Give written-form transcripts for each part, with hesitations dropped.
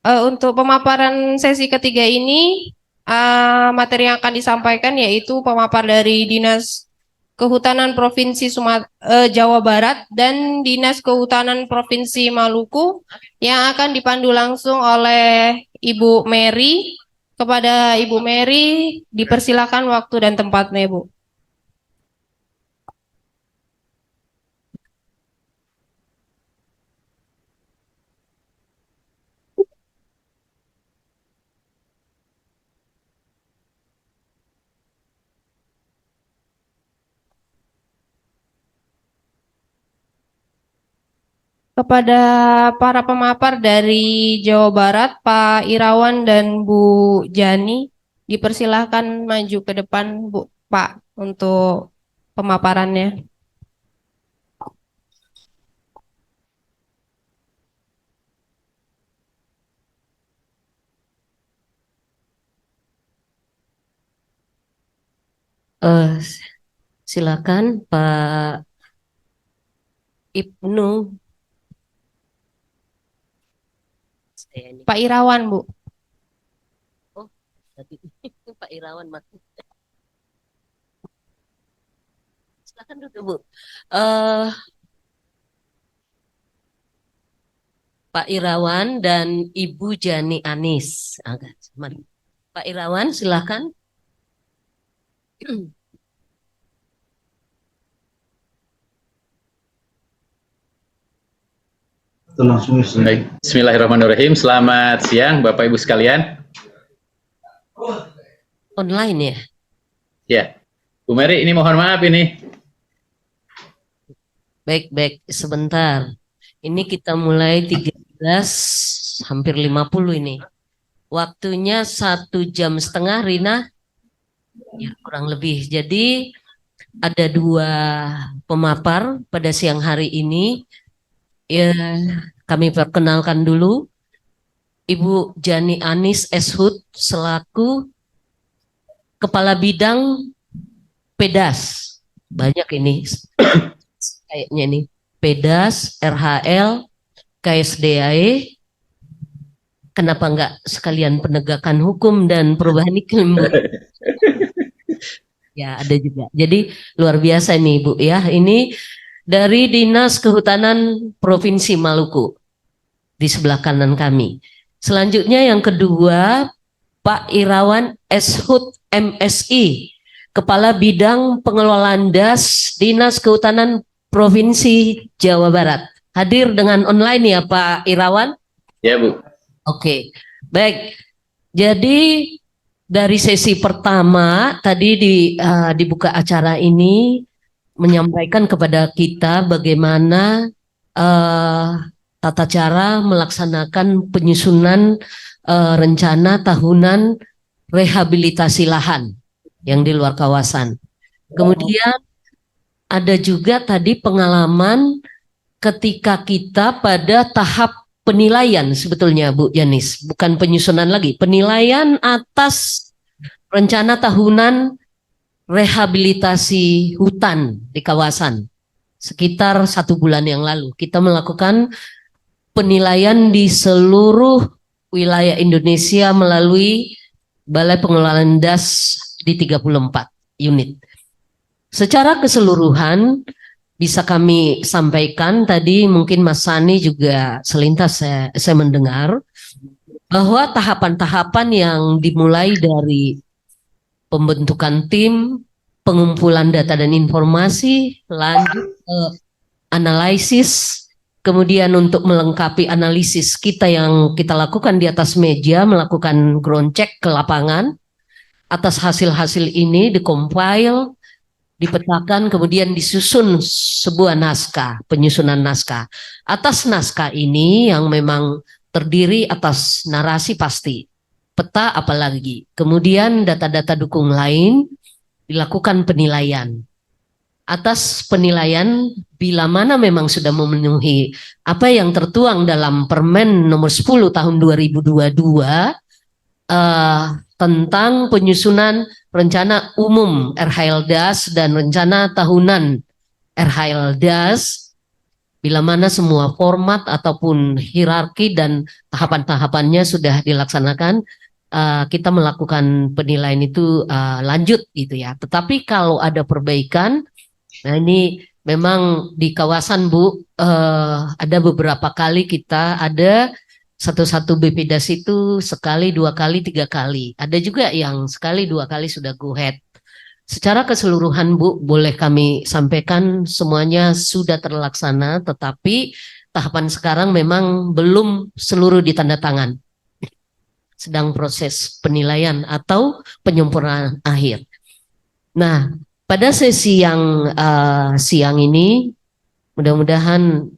Untuk pemaparan sesi ketiga ini, materi yang akan disampaikan yaitu pemapar dari Dinas Kehutanan Provinsi Jawa Barat dan Dinas Kehutanan Provinsi Maluku yang akan dipandu langsung oleh Ibu Mary. Kepada Ibu Mary, dipersilakan waktu dan tempatnya, Bu. Kepada para pemapar dari Jawa Barat, Pak Irawan dan Bu Jani, dipersilahkan maju ke depan, Bu, Pak, untuk pemaparannya. Eh, Silakan Pak Ibnu. Pak Irawan, Bu. Oh, tadi Pak Irawan Mas. Silakan duduk, Bu. Eh, Pak Irawan dan Ibu Jani Anis. Mari. Pak Irawan, silakan. Baik, Bismillahirrahmanirrahim. Selamat siang, Bapak Ibu sekalian. Online ya? Ya, Bu Mary, ini mohon maaf ini. Baik, sebentar. Ini kita mulai 13, hampir 50 ini. Waktunya 1,5 jam, Rina. Ya, kurang lebih. Jadi ada 2 pemapar pada siang hari ini. Ya, kami perkenalkan dulu Ibu Jani Anis Eshut selaku Kepala Bidang Pedas. Banyak ini kayaknya ini. Pedas, RHL, KSDAE. Kenapa enggak sekalian penegakan hukum dan perubahan iklim, Bu? Ya, ada juga. Jadi luar biasa nih, Bu ya. Ini dari Dinas Kehutanan Provinsi Maluku di sebelah kanan kami. Selanjutnya yang kedua, Pak Irawan Eshut MSI, Kepala Bidang Pengelolaan DAS Dinas Kehutanan Provinsi Jawa Barat. Hadir dengan online ya Pak Irawan? Ya, Bu. Oke, baik. Jadi dari sesi pertama tadi dibuka acara ini menyampaikan kepada kita bagaimana tata cara melaksanakan penyusunan rencana tahunan rehabilitasi lahan yang di luar kawasan. Kemudian ada juga tadi pengalaman ketika kita pada tahap penilaian sebetulnya Bu Yanis, bukan penyusunan lagi, penilaian atas rencana tahunan rehabilitasi hutan di kawasan. Sekitar 1 bulan yang lalu kita melakukan penilaian di seluruh wilayah Indonesia melalui Balai Pengelolaan DAS di 34 unit. Secara keseluruhan bisa kami sampaikan tadi, mungkin Mas Sani juga selintas saya mendengar bahwa tahapan-tahapan yang dimulai dari pembentukan tim, pengumpulan data dan informasi, lanjut ke analisis, kemudian untuk melengkapi analisis kita yang kita lakukan di atas meja, melakukan ground check ke lapangan. Atas hasil-hasil ini dikompil, dipetakan, kemudian disusun sebuah naskah, penyusunan naskah. Atas naskah ini yang memang terdiri atas narasi pasti, peta apalagi, kemudian data-data dukung lain, dilakukan penilaian. Atas penilaian, bila mana memang sudah memenuhi apa yang tertuang dalam Permen nomor 10 tahun 2022 tentang penyusunan rencana umum RHLDAS dan rencana tahunan RHLDAS, Bila mana semua format ataupun hierarki dan tahapan-tahapannya sudah dilaksanakan, kita melakukan penilaian itu lanjut gitu ya. Tetapi kalau ada perbaikan, nah ini memang di kawasan Bu, ada beberapa kali kita ada satu BPDAS itu sekali, 2 kali, 3 kali. Ada juga yang sekali, 2 kali sudah go ahead. Secara keseluruhan Bu, boleh kami sampaikan semuanya sudah terlaksana, tetapi tahapan sekarang memang belum seluruh ditanda tangan. Sedang proses penilaian atau penyempurnaan akhir. Nah, pada sesi yang siang ini, mudah-mudahan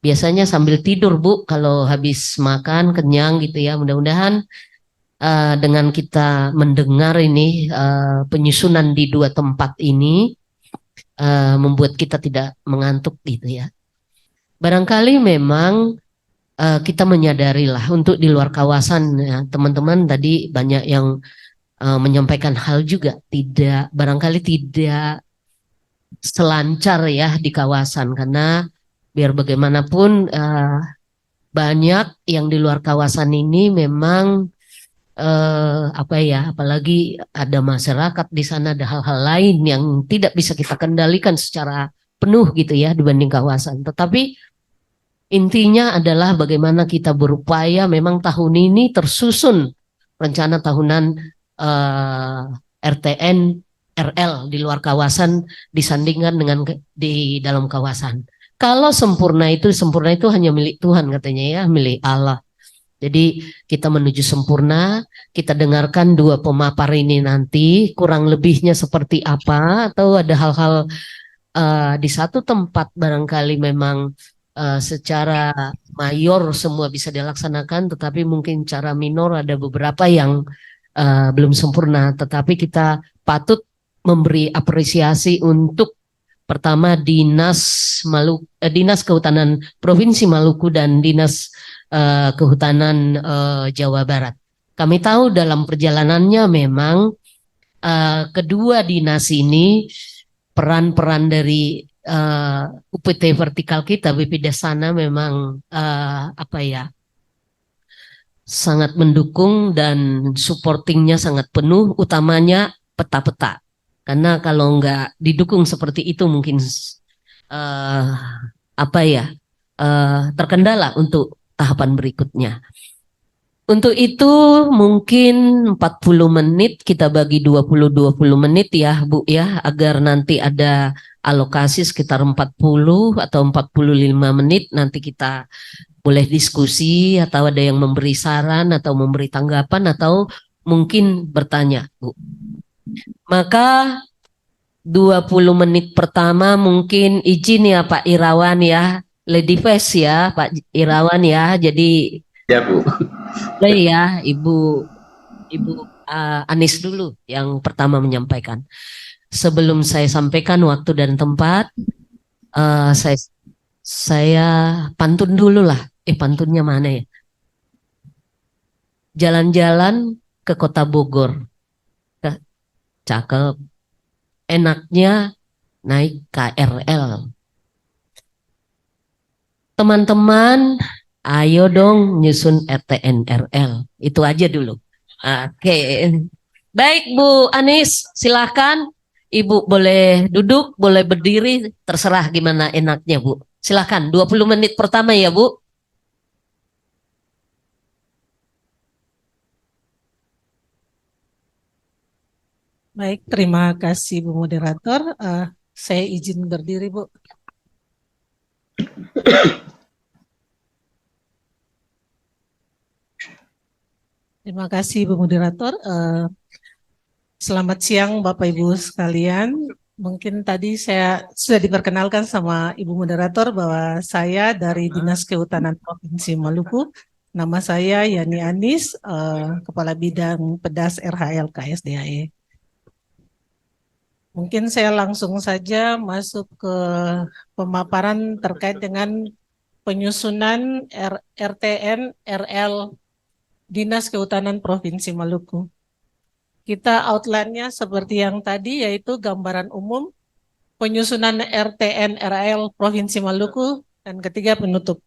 biasanya sambil tidur Bu, kalau habis makan kenyang gitu ya, mudah-mudahan dengan kita mendengar ini penyusunan di 2 tempat ini membuat kita tidak mengantuk gitu ya. Barangkali memang kita menyadarilah untuk di luar kawasan ya, teman-teman tadi banyak yang menyampaikan hal juga barangkali tidak selancar ya di kawasan, karena biar bagaimanapun banyak yang di luar kawasan ini memang apalagi ada masyarakat di sana, ada hal-hal lain yang tidak bisa kita kendalikan secara penuh gitu ya dibanding kawasan. Tetapi intinya adalah bagaimana kita berupaya, memang tahun ini tersusun rencana tahunan RTN RL di luar kawasan disandingkan dengan di dalam kawasan. Kalau sempurna itu hanya milik Tuhan katanya ya, milik Allah. Jadi kita menuju sempurna, kita dengarkan 2 pemapar ini nanti kurang lebihnya seperti apa, atau ada hal-hal di satu tempat barangkali memang secara mayor semua bisa dilaksanakan, tetapi mungkin cara minor ada beberapa yang belum sempurna. Tetapi kita patut memberi apresiasi untuk pertama Dinas Kehutanan Provinsi Maluku dan Dinas Kehutanan Jawa Barat. Kami tahu dalam perjalanannya memang kedua dinas ini peran-peran dari UPT vertikal kita BPDAS sana memang sangat mendukung dan supportingnya sangat penuh, utamanya peta-peta. Karena kalau nggak didukung seperti itu mungkin terkendala untuk tahapan berikutnya. Untuk itu mungkin 40 menit kita bagi 20 menit ya Bu ya, agar nanti ada alokasi sekitar 40 atau 45 menit, nanti kita boleh diskusi atau ada yang memberi saran atau memberi tanggapan atau mungkin bertanya Bu. Maka 20 menit pertama mungkin izin ya Pak Irawan ya, Lady Face ya Pak Irawan ya, jadi Ya Bu. ya Ibu Anis dulu yang pertama menyampaikan. Sebelum saya sampaikan waktu dan tempat, saya pantun dulu lah. Pantunnya mana ya? Jalan-jalan ke Kota Bogor, cakep. Enaknya naik KRL. Teman-teman, ayo dong nyusun RTN RL. Itu aja dulu. Oke. Baik Bu Anis, silahkan. Ibu boleh duduk, boleh berdiri, terserah gimana enaknya Bu. Silahkan, 20 menit pertama ya Bu. Baik, terima kasih Bu Moderator. Saya izin berdiri Bu. Terima kasih Bu Moderator. Selamat siang Bapak Ibu sekalian. Mungkin tadi saya sudah diperkenalkan sama Ibu Moderator bahwa saya dari Dinas Kehutanan Provinsi Maluku. Nama saya Yani Anis, Kepala Bidang Pedas RHL KSDAE. Mungkin saya langsung saja masuk ke pemaparan terkait dengan penyusunan RTN RL Dinas Kehutanan Provinsi Maluku. Kita outline-nya seperti yang tadi, yaitu gambaran umum penyusunan RTN RL Provinsi Maluku Dan ketiga penutup.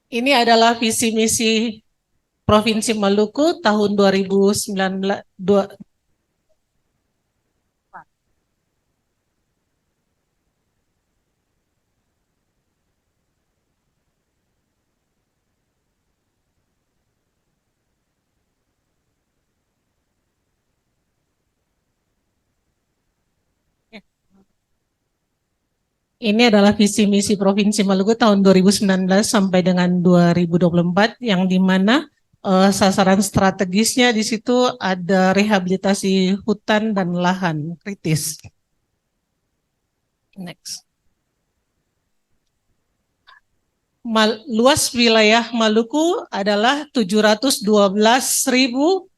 Ini adalah visi misi Provinsi Maluku tahun 2019. Ini adalah visi misi Provinsi Maluku tahun 2019 sampai dengan 2024 yang di mana sasaran strategisnya di situ ada rehabilitasi hutan dan lahan kritis. Next. Luas wilayah Maluku adalah 712.480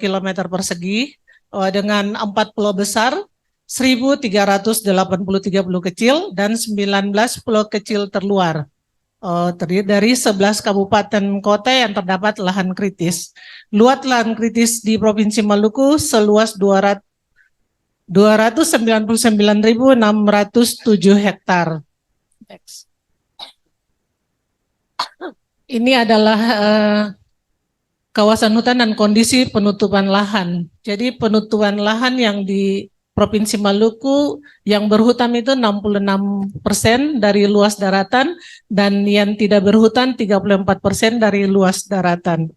km persegi dengan 4 pulau besar, 1.383 pulau kecil, dan 19 pulau kecil terluar. Terdiri dari 11 kabupaten kota yang terdapat lahan kritis. Luas lahan kritis di Provinsi Maluku seluas 299.607 hektar. Ini adalah kawasan hutan dan kondisi penutupan lahan. Jadi penutupan lahan yang di Provinsi Maluku yang berhutan itu 66% dari luas daratan dan yang tidak berhutan 34% dari luas daratan.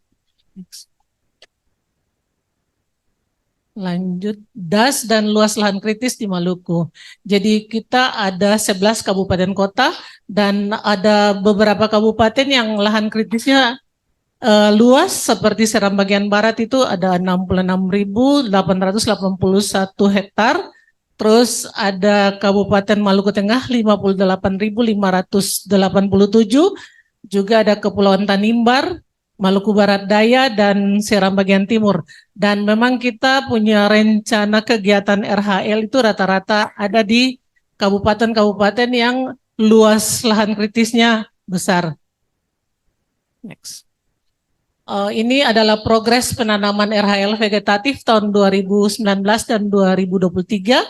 Lanjut, das dan luas lahan kritis di Maluku. Jadi kita ada 11 kabupaten kota dan ada beberapa kabupaten yang lahan kritisnya luas seperti Seram bagian barat itu ada 66.881 hektar. Terus ada Kabupaten Maluku Tengah 58.587. Juga ada Kepulauan Tanimbar, Maluku Barat Daya, dan Seram bagian timur. Dan memang kita punya rencana kegiatan RHL itu rata-rata ada di kabupaten-kabupaten yang luas lahan kritisnya besar. Next. Ini adalah progres penanaman RHL vegetatif tahun 2019 dan 2023.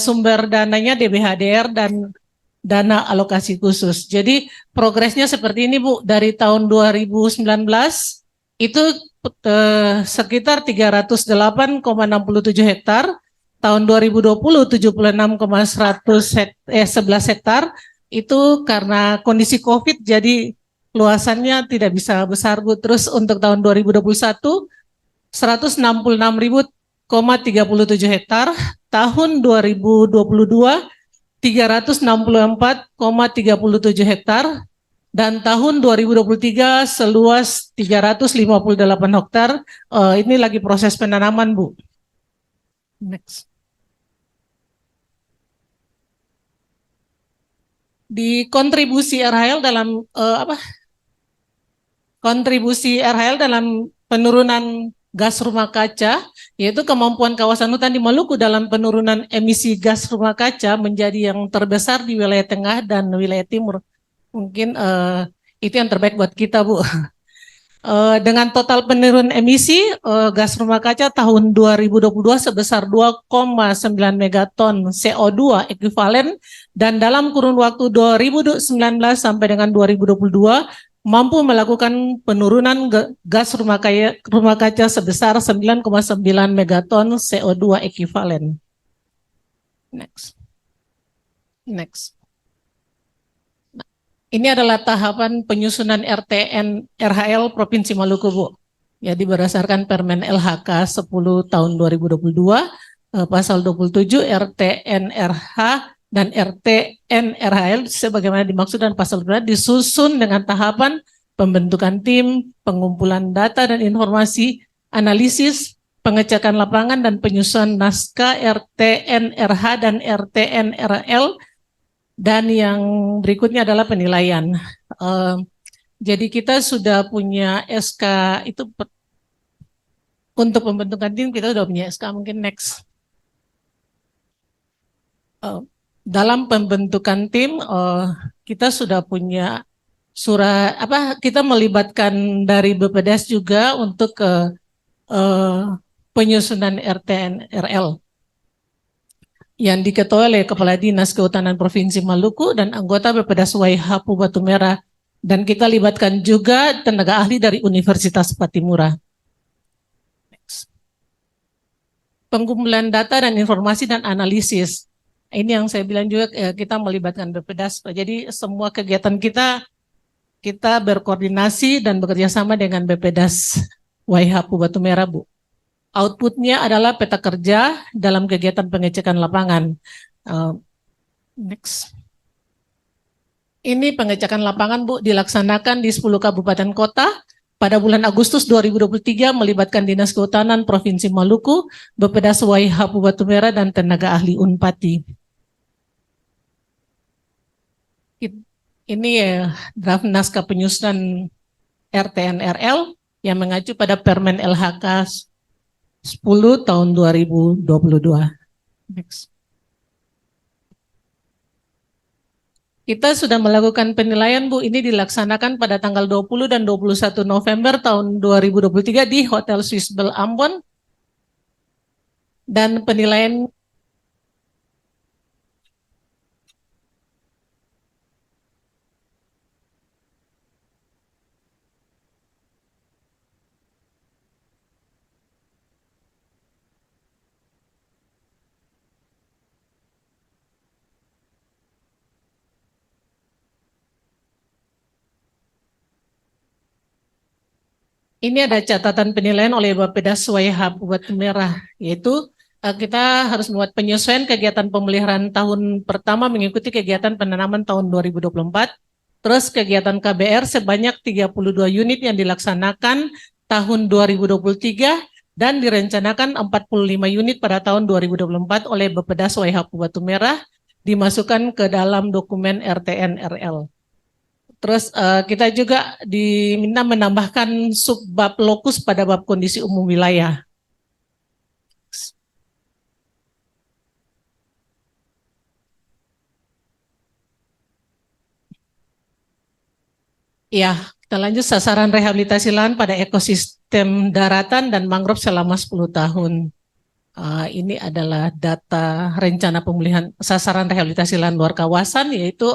Sumber dananya DBHDR dan dana alokasi khusus. Jadi progresnya seperti ini Bu, dari tahun 2019 itu sekitar 308,67 hektar, tahun 2020 76,11 hektar, itu karena kondisi COVID jadi luasannya tidak bisa besar Bu. Terus untuk tahun 2021 166.037 hektar, tahun 2022 364,37 hektar, dan tahun 2023 seluas 358 hektar. Ini lagi proses penanaman Bu. Next. Di kontribusi RHL dalam kontribusi RHL dalam penurunan gas rumah kaca, yaitu kemampuan kawasan hutan di Maluku dalam penurunan emisi gas rumah kaca menjadi yang terbesar di wilayah tengah dan wilayah timur. Mungkin itu yang terbaik buat kita Bu. Dengan total penurunan emisi gas rumah kaca tahun 2022 sebesar 2,9 megaton CO2 ekuivalen, dan dalam kurun waktu 2019 sampai dengan 2022 mampu melakukan penurunan gas rumah kaca sebesar 9,9 megaton CO2 ekuivalen. Next. Ini adalah tahapan penyusunan RTN RHL Provinsi Maluku Bu. Jadi berdasarkan Permen LHK 10 tahun 2022, pasal 27 RTN RH dan RTN RHL sebagaimana dimaksud dan pasal berat disusun dengan tahapan pembentukan tim, pengumpulan data dan informasi, analisis, pengecekan lapangan dan penyusunan naskah RTN RH dan RTN RL. Dan yang berikutnya adalah penilaian. Jadi kita sudah punya SK itu untuk pembentukan tim, kita sudah punya SK. Mungkin next. Dalam pembentukan tim kita sudah punya surat kita melibatkan dari BPDS juga untuk penyusunan RTN RL. yang diketuai oleh Kepala Dinas Kehutanan Provinsi Maluku dan anggota BPDAS Waihapu Batu Merah. Dan kita libatkan juga tenaga ahli dari Universitas Patimura. Pengumpulan data dan informasi dan analisis. Ini yang saya bilang juga kita melibatkan BPDAS. Jadi semua kegiatan kita berkoordinasi dan bekerja sama dengan BPDAS Waihapu Batu Merah, Bu. Outputnya adalah peta kerja dalam kegiatan pengecekan lapangan. Next. Ini pengecekan lapangan, Bu, dilaksanakan di 10 kabupaten kota pada bulan Agustus 2023 melibatkan Dinas Kehutanan Provinsi Maluku, BPDAS Waihapu Batu Merah, dan tenaga ahli Unpati. Ini draft naskah penyusunan RTN-RL yang mengacu pada Permen LHK 10 tahun 2022. Next. Kita sudah melakukan penilaian, Bu. Ini dilaksanakan pada tanggal 20 dan 21 November tahun 2023 di Hotel Swiss Bell Ambon. Dan penilaian ini ada catatan penilaian oleh BPDAS Waihapu Batu Merah, yaitu kita harus membuat penyesuaian kegiatan pemeliharaan tahun pertama mengikuti kegiatan penanaman tahun 2024, terus kegiatan KBR sebanyak 32 unit yang dilaksanakan tahun 2023 dan direncanakan 45 unit pada tahun 2024 oleh BPDAS Waihapu Batu Merah dimasukkan ke dalam dokumen RTN-RL. Terus kita juga diminta menambahkan subbab lokus pada bab kondisi umum wilayah. Ya, kita lanjut sasaran rehabilitasi lahan pada ekosistem daratan dan mangrove selama 10 tahun. Ini adalah data rencana pemulihan sasaran rehabilitasi lahan luar kawasan, yaitu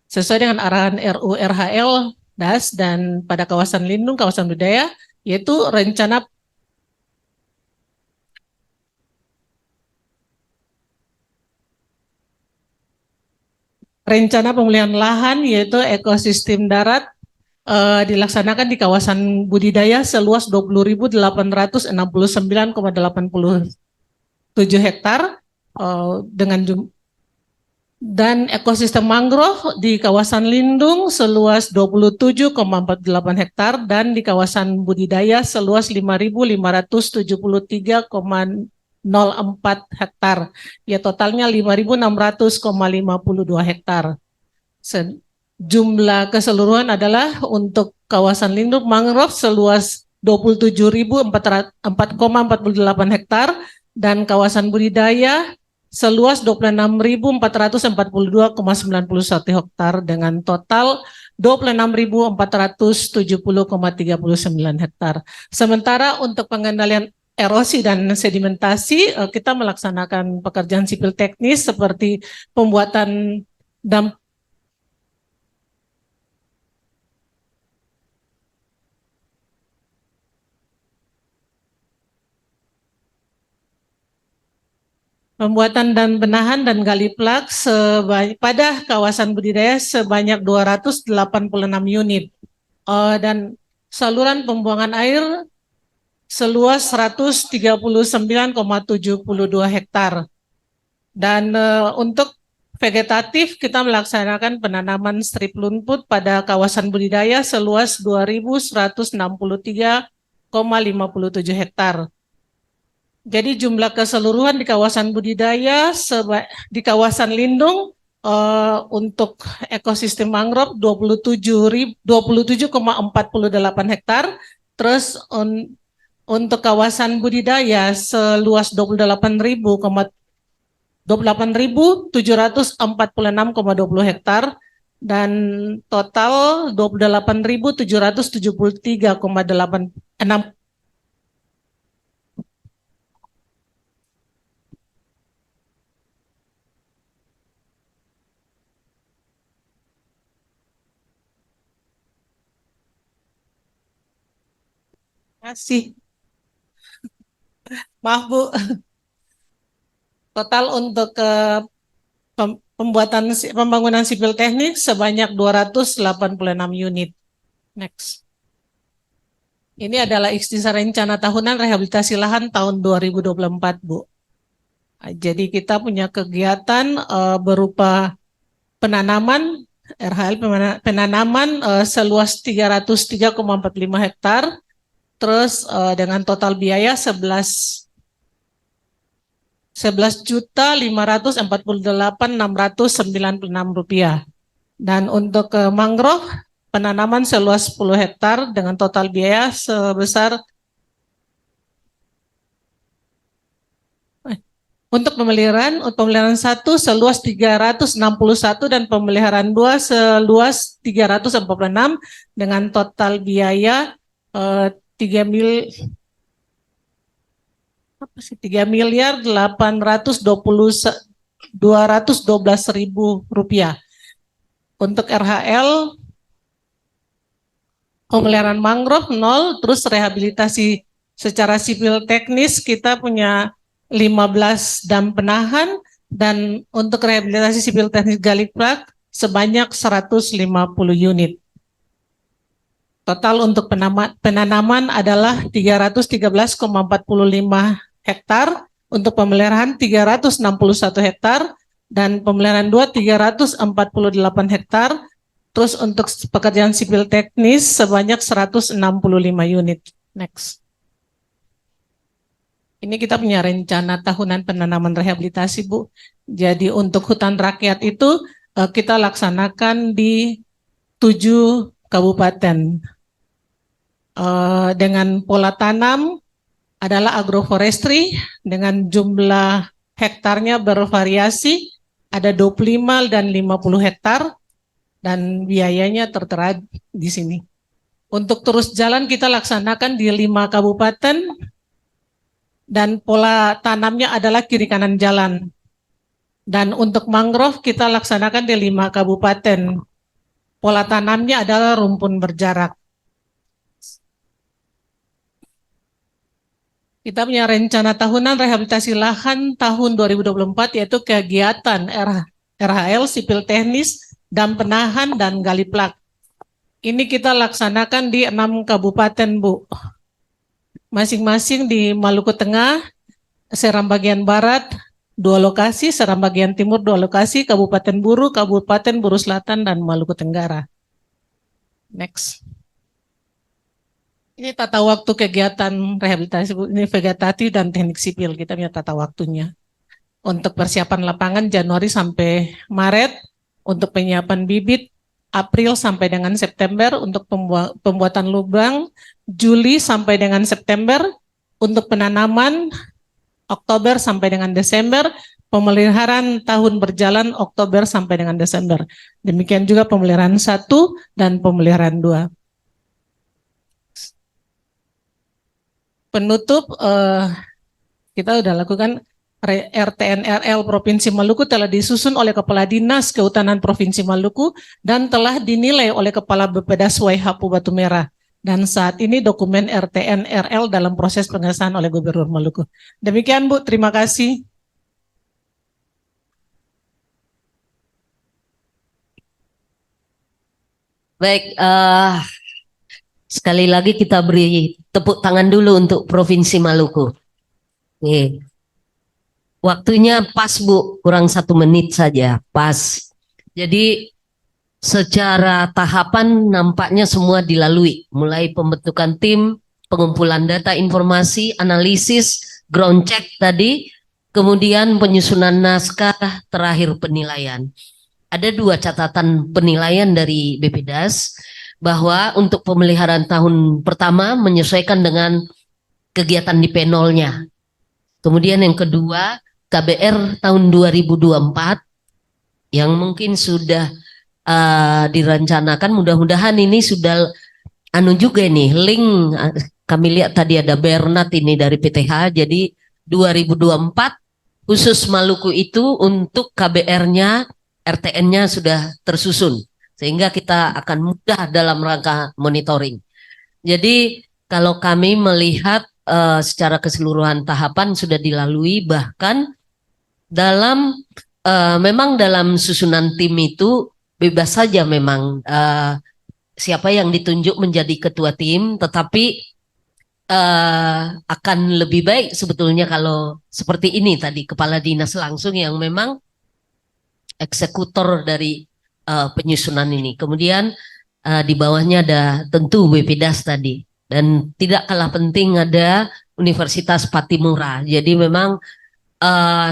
sesuai dengan arahan RU RHL DAS dan pada kawasan lindung, kawasan budaya, yaitu rencana pemulihan lahan yaitu ekosistem darat dilaksanakan di kawasan budidaya seluas 20.869,87 hektar dengan dan ekosistem mangrove di kawasan lindung seluas 27,48 hektar dan di kawasan budidaya seluas 5.573,04 hektar. Ya totalnya 5.600,52 hektar. Jumlah keseluruhan adalah untuk kawasan lindung mangrove seluas 27.004,48 hektar dan kawasan budidaya seluas 26.442,91 hektar dengan total 26.470,39 hektar. Sementara untuk pengendalian erosi dan sedimentasi, kita melaksanakan pekerjaan sipil teknis seperti pembuatan pembuatan dan benahan dan gali plak pada kawasan budidaya sebanyak 286 unit dan saluran pembuangan air seluas 139,72 hektar. Dan untuk vegetatif kita melaksanakan penanaman strip lumpur pada kawasan budidaya seluas 2.163,57 hektar. Jadi jumlah keseluruhan di kawasan budidaya, di kawasan lindung untuk ekosistem mangrove 27,48 hektar, terus untuk kawasan budidaya seluas 28.746,20 hektar dan total 28.773,86 kasih. Maaf Bu, total untuk pembangunan sipil teknik sebanyak 286 unit. Next. Ini adalah ikhtisar rencana tahunan rehabilitasi lahan tahun 2024, Bu. Jadi kita punya kegiatan berupa penanaman RHL penanaman seluas 303,45 hektar, terus dengan total biaya 11.548.696 rupiah. Dan untuk mangrove penanaman seluas 10 hektar dengan total biaya sebesar untuk pemeliharaan 1 seluas 361 dan pemeliharaan 2 seluas 346 dengan total biaya 3 miliar 812.212.000 rupiah. Untuk RHL pemeliharaan mangrove 0, terus rehabilitasi secara sipil teknis kita punya 15 dam penahan, dan untuk rehabilitasi sipil teknis Galiplak sebanyak 150 unit. Total untuk penanaman adalah 313,45 hektar, untuk pemeliharaan 361 hektar, dan pemeliharaan 2 348 hektar, terus untuk pekerjaan sipil teknis sebanyak 165 unit. Next. Ini kita punya rencana tahunan penanaman rehabilitasi, Bu. Jadi untuk hutan rakyat itu kita laksanakan di 7 kabupaten. Dengan pola tanam adalah agroforestry dengan jumlah hektarnya bervariasi, ada 25 dan 50 hektar, dan biayanya tertera di sini. Untuk terus jalan kita laksanakan di 5 kabupaten, dan pola tanamnya adalah kiri kanan jalan. Dan untuk mangrove kita laksanakan di 5 kabupaten. Pola tanamnya adalah rumpun berjarak. Kita punya rencana tahunan rehabilitasi lahan tahun 2024, yaitu kegiatan RHL, sipil teknis, dam penahan, dan Galiplak. Ini kita laksanakan di 6 kabupaten, Bu. Masing-masing di Maluku Tengah, Seram bagian Barat 2 lokasi, Seram bagian Timur 2 lokasi, Kabupaten Buru Selatan, dan Maluku Tenggara. Next. Ini tata waktu kegiatan rehabilitasi, ini vegetatif dan teknik sipil, kita punya tata waktunya. Untuk persiapan lapangan Januari sampai Maret, untuk penyiapan bibit April sampai dengan September, untuk pembuatan lubang Juli sampai dengan September, untuk penanaman Oktober sampai dengan Desember, pemeliharaan tahun berjalan Oktober sampai dengan Desember. Demikian juga pemeliharaan 1 dan pemeliharaan 2. Penutup, kita sudah lakukan RTNRL Provinsi Maluku telah disusun oleh Kepala Dinas Kehutanan Provinsi Maluku dan telah dinilai oleh Kepala Bpdas Waihapu Batu Merah. Dan saat ini dokumen RTNRL dalam proses pengesahan oleh Gubernur Maluku. Demikian, Bu, terima kasih. Baik, sekali lagi kita beri tepuk tangan dulu untuk Provinsi Maluku. Nih. Waktunya pas, Bu, kurang 1 menit saja, pas. Jadi secara tahapan nampaknya semua dilalui, mulai pembentukan tim, pengumpulan data informasi, analisis, ground check tadi, kemudian penyusunan naskah, terakhir penilaian. Ada 2 catatan penilaian dari BPDAS, bahwa untuk pemeliharaan tahun pertama menyesuaikan dengan kegiatan di penolnya. Kemudian yang kedua, KBR tahun 2024 yang mungkin sudah direncanakan, mudah-mudahan ini sudah juga nih link, kami lihat tadi ada Bernard ini dari PTH, jadi 2024 khusus Maluku itu untuk KBR-nya, RTN-nya sudah tersusun, sehingga kita akan mudah dalam rangka monitoring. Jadi kalau kami melihat secara keseluruhan tahapan sudah dilalui, bahkan memang dalam susunan tim itu bebas saja memang siapa yang ditunjuk menjadi ketua tim, tetapi akan lebih baik sebetulnya kalau seperti ini tadi, kepala dinas langsung yang memang eksekutor dari penyusunan ini. Kemudian di bawahnya ada tentu BPDAS tadi, dan tidak kalah penting ada Universitas Patimura. Jadi memang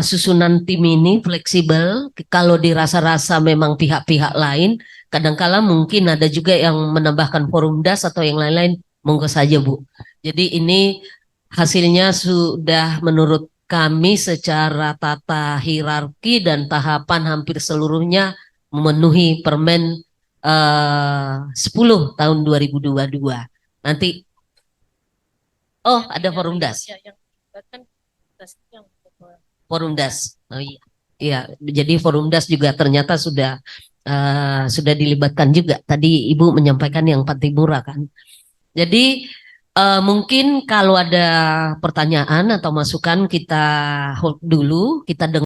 susunan tim ini fleksibel. Kalau dirasa-rasa memang pihak-pihak lain, kadangkala mungkin ada juga yang menambahkan Forumdas atau yang lain-lain, monggo saja Bu. Jadi ini hasilnya sudah menurut kami secara tata hierarki dan tahapan hampir seluruhnya memenuhi Permen 10 tahun 2022. Nanti ada Forumdas. Forumdas. Oh iya. Iya, jadi Forumdas juga ternyata sudah dilibatkan juga. Tadi Ibu menyampaikan yang Patimura kan. Jadi mungkin kalau ada pertanyaan atau masukan kita hold dulu, kita dengar.